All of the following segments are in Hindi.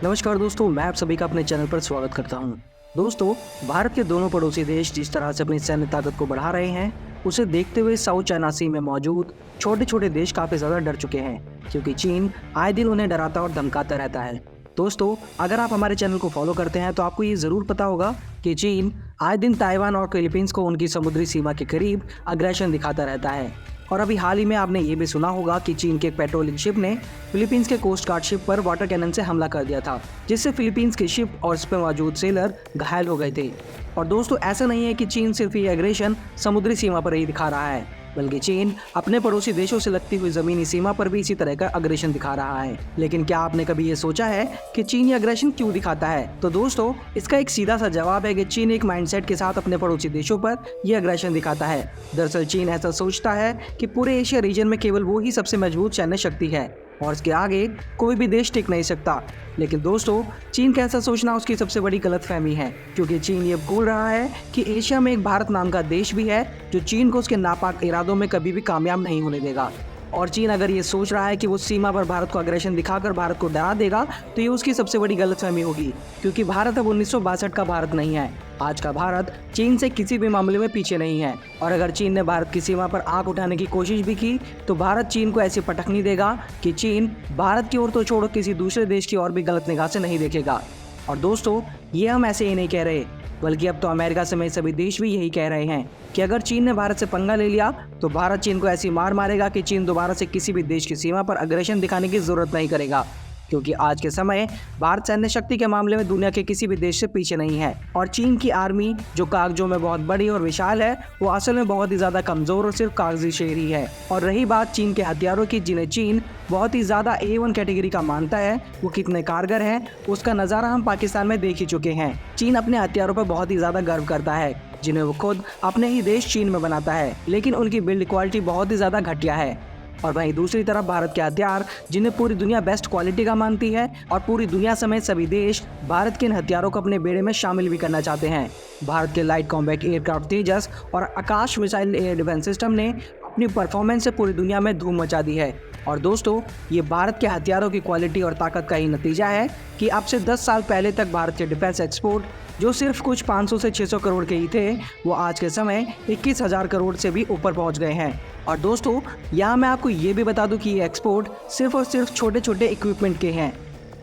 नमस्कार दोस्तों, मैं आप सभी का अपने चैनल पर स्वागत करता हूं। दोस्तों, भारत के दोनों पड़ोसी देश जिस तरह से अपनी सैन्य ताकत को बढ़ा रहे हैं, उसे देखते हुए साउथ चाइना सी में मौजूद छोटे छोटे देश काफ़ी ज़्यादा डर चुके हैं, क्योंकि चीन आए दिन उन्हें डराता और धमकाता रहता है। दोस्तों, अगर आप हमारे चैनल को फॉलो करते हैं तो आपको ये ज़रूर पता होगा कि चीन आए दिन ताइवान और फिलीपींस को उनकी समुद्री सीमा के करीब अग्रेशन दिखाता रहता है। और अभी हाल ही में आपने ये भी सुना होगा कि चीन के एक पेट्रोलिंग शिप ने फिलीपींस के कोस्ट गार्ड शिप पर वाटर कैनन से हमला कर दिया था, जिससे फिलीपींस की शिप और उस पर मौजूद सेलर घायल हो गए थे। और दोस्तों, ऐसा नहीं है कि चीन सिर्फ ये एग्रेशन समुद्री सीमा पर ही दिखा रहा है, बल्कि चीन अपने पड़ोसी देशों से लगती हुई जमीनी सीमा पर भी इसी तरह का अग्रेशन दिखा रहा है। लेकिन क्या आपने कभी ये सोचा है कि चीन ये अग्रेशन क्यों दिखाता है? तो दोस्तों, इसका एक सीधा सा जवाब है कि चीन एक माइंडसेट के साथ अपने पड़ोसी देशों पर ये अग्रेशन दिखाता है। दरअसल चीन ऐसा सोचता है कि पूरे एशिया रीजन में केवल वो ही सबसे मजबूत सैन्य शक्ति है और इसके आगे कोई भी देश टिक नहीं सकता। लेकिन दोस्तों, चीन का ऐसा सोचना उसकी सबसे बड़ी गलतफहमी है, क्योंकि चीन ये भूल रहा है कि एशिया में एक भारत नाम का देश भी है जो चीन को उसके नापाक इरादों में कभी भी कामयाब नहीं होने देगा। और चीन अगर ये सोच रहा है कि वो सीमा पर भारत को अग्रेशन दिखाकर भारत को डरा देगा, तो ये उसकी सबसे बड़ी गलतफहमी होगी, क्योंकि भारत अब 1962 का भारत नहीं है। आज का भारत चीन से किसी भी मामले में पीछे नहीं है। और अगर चीन ने भारत की सीमा पर आंख उठाने की कोशिश भी की, तो भारत चीन को ऐसी पटखनी देगा कि चीन भारत की ओर तो छोड़ो किसी दूसरे देश की ओर भी गलत निगाह से नहीं देखेगा। और दोस्तों, ये हम ऐसे ही नहीं कह रहे, बल्कि अब तो अमेरिका समेत सभी देश भी यही कह रहे हैं कि अगर चीन ने भारत से पंगा ले लिया तो भारत चीन को ऐसी मार मारेगा कि चीन दोबारा से किसी भी देश की सीमा पर अग्रेशन दिखाने की जरूरत नहीं करेगा, क्योंकि आज के समय भारत सैन्य शक्ति के मामले में दुनिया के किसी भी देश से पीछे नहीं है। और चीन की आर्मी जो कागजों में बहुत बड़ी और विशाल है, वो असल में बहुत ही ज़्यादा कमज़ोर और सिर्फ कागजी शेर ही है। और रही बात चीन के हथियारों की, जिन्हें चीन बहुत ही ज़्यादा A1 कैटेगरी का मानता है, वो कितने कारगर हैं, उसका नज़ारा हम पाकिस्तान में देख ही चुके हैं। चीन अपने हथियारों पर बहुत ही ज़्यादा गर्व करता है, जिन्हें वो खुद अपने ही देश चीन में बनाता है, लेकिन उनकी बिल्ड क्वालिटी बहुत ही ज़्यादा घटिया है। और वहीं दूसरी तरफ भारत के हथियार, जिन्हें पूरी दुनिया बेस्ट क्वालिटी का मानती है, और पूरी दुनिया समेत सभी देश भारत के इन हथियारों को अपने बेड़े में शामिल भी करना चाहते हैं। भारत के लाइट कॉम्बैट एयरक्राफ्ट तेजस और आकाश मिसाइल एयर डिफेंस सिस्टम ने अपनी परफॉर्मेंस से पूरी दुनिया में धूम मचा दी है। और दोस्तों, ये भारत के हथियारों की क्वालिटी और ताकत का ही नतीजा है कि अब से 10 साल पहले तक भारत के डिफेंस एक्सपोर्ट, जो सिर्फ कुछ 500 से 600 करोड़ के ही थे, वो आज के समय 21,000 करोड़ से भी ऊपर पहुंच गए हैं। और दोस्तों, यहाँ मैं आपको ये भी बता दूं कि ये एक्सपोर्ट सिर्फ और सिर्फ छोटे छोटे इक्विपमेंट के हैं।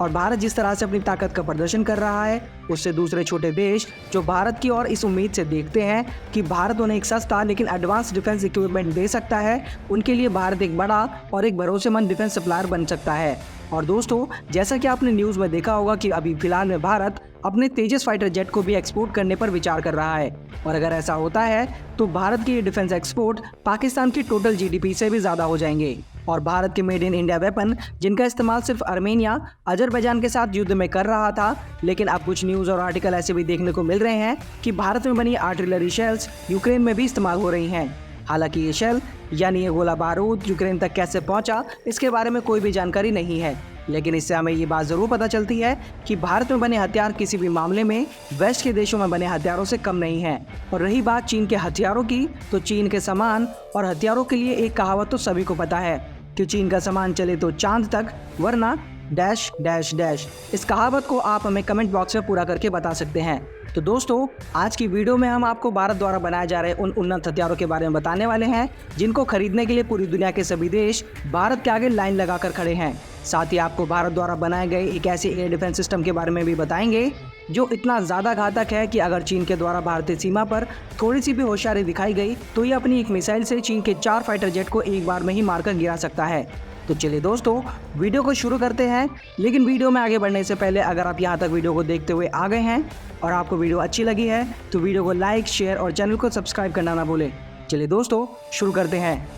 और भारत जिस तरह से अपनी ताकत का प्रदर्शन कर रहा है, उससे दूसरे छोटे देश जो भारत की ओर इस उम्मीद से देखते हैं कि भारत उन्हें एक सस्ता लेकिन एडवांस डिफेंस इक्विपमेंट दे सकता है, उनके लिए भारत एक बड़ा और एक भरोसेमंद डिफेंस सप्लायर बन सकता है। और दोस्तों, जैसा कि आपने न्यूज़ में देखा होगा कि अभी फिलहाल में भारत अपने तेजस फाइटर जेट को भी एक्सपोर्ट करने पर विचार कर रहा है। और अगर ऐसा होता है तो भारत के ये डिफेंस एक्सपोर्ट पाकिस्तान की टोटल GDP से भी ज़्यादा हो जाएंगे। और भारत के मेड इन इंडिया वेपन, जिनका इस्तेमाल सिर्फ आर्मेनिया अजरबैजान के साथ युद्ध में कर रहा था, लेकिन अब कुछ न्यूज़ और आर्टिकल ऐसे भी देखने को मिल रहे हैं कि भारत में बनी आर्टिलरी शेल्स यूक्रेन में भी इस्तेमाल हो रही हैं। हालांकि ये शेल यानी ये गोला बारूद यूक्रेन तक कैसे पहुंचा, इसके बारे में कोई भी जानकारी नहीं है, लेकिन इससे हमें ये बात ज़रूर पता चलती है कि भारत में बने हथियार किसी भी मामले में वेस्ट के देशों में बने हथियारों से कम नहीं है। और रही बात चीन के हथियारों की, तो चीन के सामान और हथियारों के लिए एक कहावत तो सभी को पता है कि चीन का सामान चले तो चांद तक, वरना डैश डैश डैश। इस कहावत को आप हमें कमेंट बॉक्स में पूरा करके बता सकते हैं। तो दोस्तों, आज की वीडियो में हम आपको भारत द्वारा बनाए जा रहे उन उन्नत हथियारों के बारे में बताने वाले हैं, जिनको खरीदने के लिए पूरी दुनिया के सभी देश भारत के आगे लाइन लगाकर खड़े हैं। साथ ही आपको भारत द्वारा बनाए गए एक ऐसे एयर डिफेंस सिस्टम के बारे में भी बताएंगे जो इतना ज़्यादा घातक है कि अगर चीन के द्वारा भारतीय सीमा पर थोड़ी सी भी होशियारी दिखाई गई तो ये अपनी एक मिसाइल से चीन के 4 फाइटर जेट को एक बार में ही मारकर गिरा सकता है। तो चलिए दोस्तों, वीडियो को शुरू करते हैं। लेकिन वीडियो में आगे बढ़ने से पहले अगर आप यहाँ तक वीडियो को देखते हुए आ गए हैं और आपको वीडियो अच्छी लगी है, तो वीडियो को लाइक, शेयर और चैनल को सब्सक्राइब करना ना भूलें। चलिए दोस्तों, शुरू करते हैं।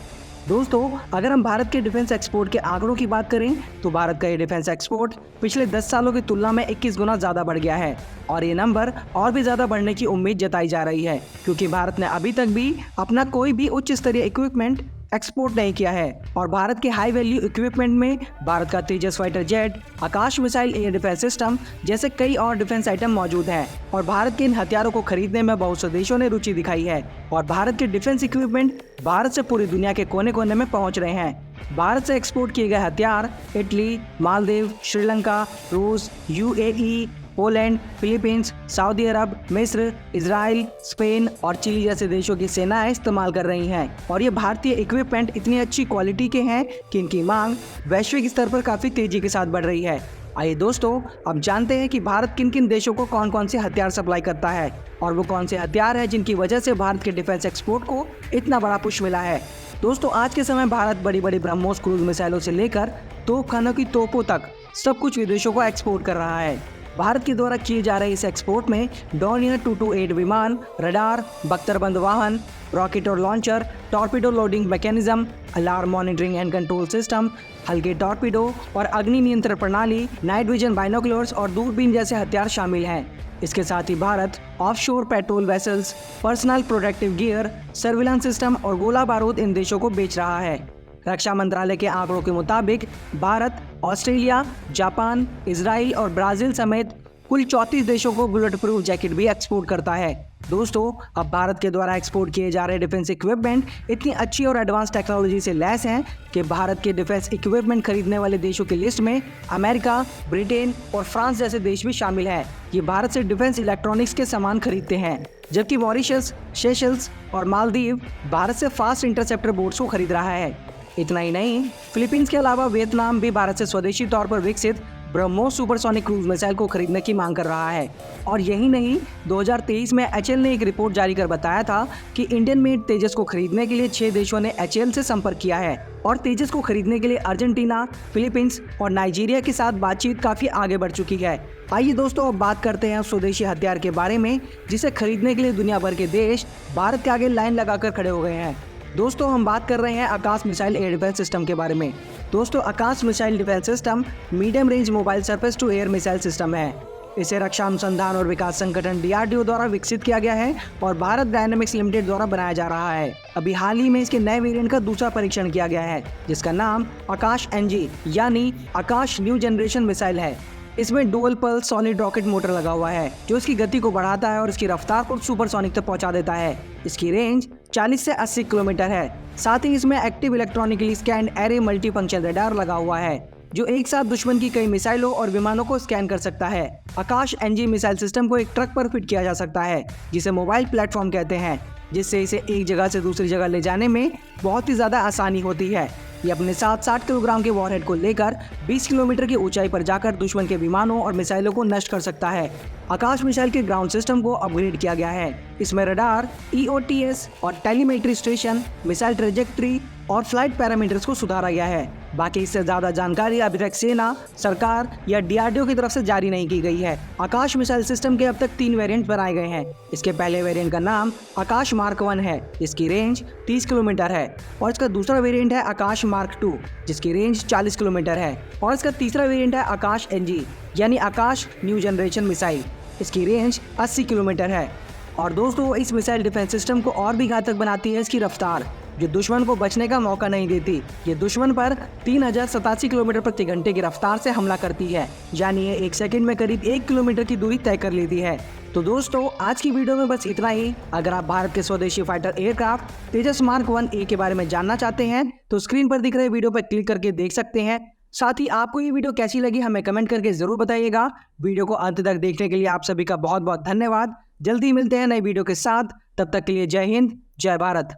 दोस्तों, अगर हम भारत के डिफेंस एक्सपोर्ट के आंकड़ों की बात करें तो भारत का ये डिफेंस एक्सपोर्ट पिछले 10 सालों की तुलना में 21 गुना ज़्यादा बढ़ गया है। और ये नंबर और भी ज़्यादा बढ़ने की उम्मीद जताई जा रही है, क्योंकि भारत ने अभी तक भी अपना कोई भी उच्च स्तरीय इक्विपमेंट एक्सपोर्ट नहीं किया है। और भारत के हाई वैल्यू इक्विपमेंट में भारत का तेजस फाइटर जेट, आकाश मिसाइल एयर डिफेंस सिस्टम जैसे कई और डिफेंस आइटम मौजूद हैं। और भारत के इन हथियारों को खरीदने में बहुत से देशों ने रुचि दिखाई है और भारत के डिफेंस इक्विपमेंट भारत से पूरी दुनिया के कोने कोने में पहुंच रहे हैं। भारत से एक्सपोर्ट किए गए हथियार इटली, मालदीव, श्रीलंका, रूस, यूएई, पोलैंड, फिलीपींस, सऊदी अरब, मिस्र, इजराइल, स्पेन और चिली जैसे देशों की सेनाएं इस्तेमाल कर रही हैं। और ये भारतीय इक्विपमेंट इतनी अच्छी क्वालिटी के हैं कि इनकी मांग वैश्विक स्तर पर काफ़ी तेजी के साथ बढ़ रही है। आइए दोस्तों, अब जानते हैं कि भारत किन किन देशों को कौन कौन से हथियार सप्लाई करता है और वो कौन से हथियार हैं जिनकी वजह से भारत के डिफेंस एक्सपोर्ट को इतना बड़ा पुश मिला है। दोस्तों, आज के समय भारत बड़ी बड़ी ब्रह्मोस क्रूज मिसाइलों से लेकर तोपखानों की तोपों तक सब कुछ विदेशों को एक्सपोर्ट कर रहा है। भारत के द्वारा किए जा रहे इस एक्सपोर्ट में डॉर्नियर 228 विमान, रडार, बख्तरबंद वाहन, रॉकेट और launcher, torpedo loading mechanism, alarm monitoring and control system, हल्के टॉर्पीडो और अग्नि नियंत्रण प्रणाली, नाइट विजन बाइनोकुलर्स और दूरबीन जैसे हथियार शामिल हैं। इसके साथ ही Bharat offshore patrol vessels, personal protective gear, surveillance system और गोला बारूद इन देशों को बेच रहा है। रक्षा मंत्रालय के आंकड़ों के मुताबिक भारत ऑस्ट्रेलिया, जापान, इजराइल और ब्राजील समेत कुल 34 देशों को बुलेट प्रूफ जैकेट भी एक्सपोर्ट करता है। दोस्तों, अब भारत के द्वारा एक्सपोर्ट किए जा रहे डिफेंस इक्विपमेंट इतनी अच्छी और एडवांस टेक्नोलॉजी से लैस हैं कि भारत के डिफेंस इक्विपमेंट खरीदने वाले देशों की लिस्ट में अमेरिका, ब्रिटेन और फ्रांस जैसे देश भी शामिल हैं। ये भारत से डिफेंस इलेक्ट्रॉनिक्स के सामान खरीदते हैं, जबकि मॉरिशस, सेशल्स और मालदीव भारत से फास्ट इंटरसेप्टर बोट्स को खरीद रहा है। इतना ही नहीं, फिलीपींस के अलावा वियतनाम भी भारत से स्वदेशी तौर पर विकसित ब्रह्मोस सुपरसोनिक क्रूज मिसाइल को खरीदने की मांग कर रहा है। और यही नहीं, 2023 में एचएल ने एक रिपोर्ट जारी कर बताया था कि इंडियन मेड तेजस को खरीदने के लिए 6 देशों ने एचएल से संपर्क किया है और तेजस को खरीदने के लिए अर्जेंटीना, फिलीपींस और नाइजीरिया के साथ बातचीत काफ़ी आगे बढ़ चुकी है। आइए दोस्तों, अब बात करते हैं स्वदेशी हथियार के बारे में, जिसे खरीदने के लिए दुनिया भर के देश भारत के आगे लाइन लगाकर खड़े हो गए हैं। दोस्तों, हम बात कर रहे हैं Akash missile air defence system के बारे में। दोस्तों, Akash missile defence system medium range mobile surface to air missile system है। इसे रक्षा अनुसंधान और विकास संगठन DRDO द्वारा विकसित किया गया है और भारत डायनामिक्स लिमिटेड द्वारा बनाया जा रहा है। अभी हाल ही में इसके नए वेरिएंट का दूसरा परीक्षण किया गया है, जिसका नाम आकाश NG यानी आकाश न्यू जनरेशन मिसाइल है। इसमें dual pulse solid rocket motor लगा हुआ है, जो इसकी गति को बढ़ाता है और इसकी रफ्तार को सुपरसोनिक तक पहुंचा देता है। इसकी रेंज 40 से 80 किलोमीटर है। साथ ही इसमें active electronically scan array multi function radar लगा हुआ है, जो एक साथ दुश्मन की कई मिसाइलों और विमानों को स्कैन कर सकता है। आकाश NG मिसाइल सिस्टम को एक ट्रक पर फिट किया जा सकता है, जिसे मोबाइल प्लेटफॉर्म कहते हैं, जिससे इसे एक जगह से दूसरी जगह ले जाने में बहुत ही ज़्यादा आसानी होती है। ये अपने साथ 60 किलोग्राम के वॉरहेड को लेकर 20 किलोमीटर की ऊंचाई पर जाकर दुश्मन के विमानों और मिसाइलों को नष्ट कर सकता है। आकाश मिसाइल के ग्राउंड सिस्टम को अपग्रेड किया गया है। इसमें रडार, EOTS और टेलीमेट्री स्टेशन, मिसाइल ट्रेजेक्ट्री और फ्लाइट पैरामीटर्स को सुधारा गया है। बाकी इससे ज़्यादा जानकारी अभी तक सेना, सरकार या DRDO की तरफ से जारी नहीं की गई है। आकाश मिसाइल सिस्टम के अब तक 3 वेरिएंट बनाए गए हैं। इसके पहले वेरिएंट का नाम आकाश मार्क 1 है, जिसकी रेंज 30 किलोमीटर है, और इसका दूसरा वेरिएंट है आकाश मार्क 2, जिसकी रेंज 40 किलोमीटर है, और इसका तीसरा वेरिएंट है आकाश NG यानी आकाश न्यू जनरेशन मिसाइल। इसकी रेंज 80 किलोमीटर है। और दोस्तों, इस मिसाइल डिफेंस सिस्टम को और भी घातक बनाती है इसकी रफ्तार, जो दुश्मन को बचने का मौका नहीं देती। ये दुश्मन पर 3087 किलोमीटर प्रति घंटे की रफ्तार से हमला करती है, यानी ये 1 सेकंड में करीब 1 किलोमीटर की दूरी तय कर लेती है। तो दोस्तों, आज की वीडियो में बस इतना ही। अगर आप भारत के स्वदेशी फाइटर एयरक्राफ्ट तेजस मार्क 1A के बारे में जानना चाहते हैं तो स्क्रीन पर दिख रहे वीडियो पर क्लिक करके देख सकते हैं। साथ ही आपको ये वीडियो कैसी लगी हमें कमेंट करके जरूर बताइएगा। वीडियो को अंत तक देखने के लिए आप सभी का बहुत बहुत धन्यवाद। जल्दी मिलते हैं नई वीडियो के साथ, तब तक के लिए जय हिंद, जय भारत।